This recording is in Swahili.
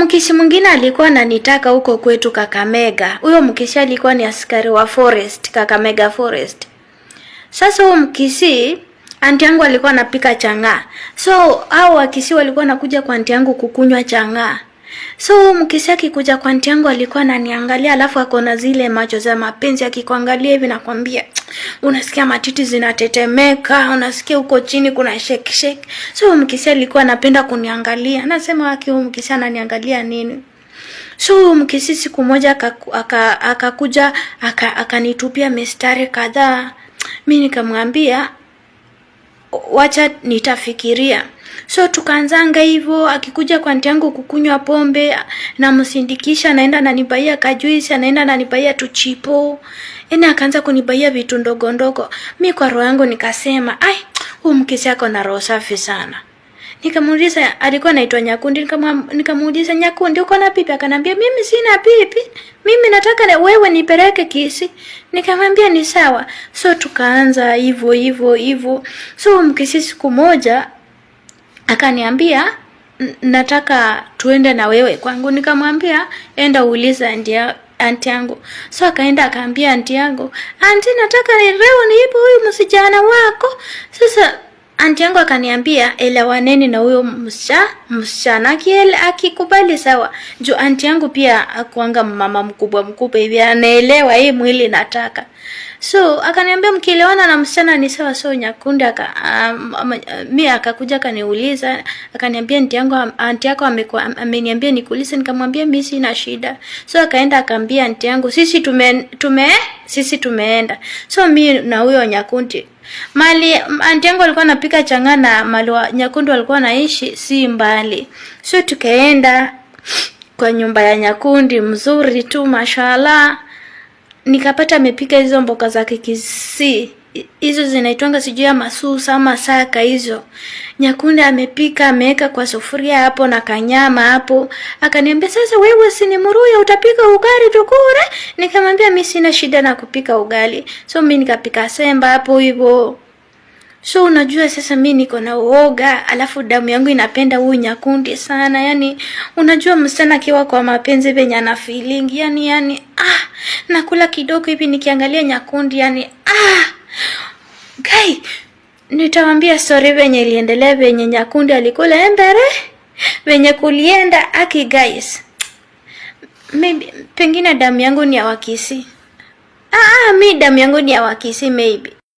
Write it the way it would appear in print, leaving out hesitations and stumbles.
mkisi mwingine alikuwa ananitaka huko kwetu Kakamega. Huyo mkisi alikuwa ni askari wa forest, Kakamega Forest. Sasa huyo mkisi anti yangu alikuwa anapika chang'aa. So hao wakisi walikuwa nakuja kwa anti yangu kukunywa chang'aa. So mkisi akikuja kwa anti yangu alikuwa ananiangalia, alafu akona zile macho za mapenzi, akikuangalia hivi nakwambia unasikia matiti zinatetemeka, unasikia huko chini kuna shake. So mkisi alikuwa anapenda kuniangalia. Nasema waki mkisi ananiangalia nini? So mkisi siku moja akakuja akanitupia mistari kadhaa. Mimi nikamwambia wacha nitafikiria. So tukaanzanga hivyo, akikuja kwa anti yangu kukunywa pombe na msindikisha, naenda nanibaia kajuisi, anaenda nanibaia tuchipo. Akaanza kunibaia vitu ndogo ndogo. Mimi kwa roho yangu nikasema, ai, huyu mkisi yako na roho safi sana. Nikamuuliza, alikuwa anaitwa Nyakundi, nikamuuliza Nyakundi, uko na pipi? Akanambia mimi sina pipi. Mimi nataka wewe nipeleke Kisii. Nikamwambia ni sawa. So tukaanza hivyo. So mkisi siku moja akaniambia nataka tuende na wewe kwangu. Nikamwambia enda uuliza anti yangu. So akaenda akaambia anti yangu, anti, nataka leo niipo huyu msijana wako. Sasa anti yangu akaniambia elewaneni na huyo msichana, akikubali sawa. Juu anti yangu pia akuanga mama mkubwa hivi, anaelewa hii mwili nataka. So akaniambia mkielewana na msichana ni sawa. So Nyakundi mimi akakuja akaniuliza, akaniambia anti yako ameniambia nikuulize. Nikamwambia mimi sina shida. So akaenda akaambia anti yangu sisi tumeenda. So mimi na huyo Nyakundi mali anti yangu alikuwa anapika chang'aa na mali wa Nyakundi alikuwa anaishi si mbali. So tukaenda kwa nyumba ya Nyakundi, mzuri tu mashallah. Nikapata amepika hizo mboga za Kisii. Hizo zinaitwanga sijui ya masusa ama saka hizo. Nyakundi amepika, ameweka kwa sufuria hapo na kanyama hapo. Akaniambia sasa wewe si ni Mluhya, utapika ugali tukure? Nikamwambia mimi sina shida na kupika ugali. So mimi nikapika semba hapo hivyo. So unajua sasa mimi niko na uoga, alafu damu yangu inapenda huyu Nyakundi sana. Yani unajua msichana akiwa kwa mapenzi venye ana feeling, yani nakula kidogo hivi nikiangalia Nyakundi guy, nitawaambia story venye iliendelea, venye Nyakundi alikula embere, venye kulienda guys. Maybe pengine damu yangu ni ya Wakisii. Mimi damu yangu ni ya Wakisii maybe.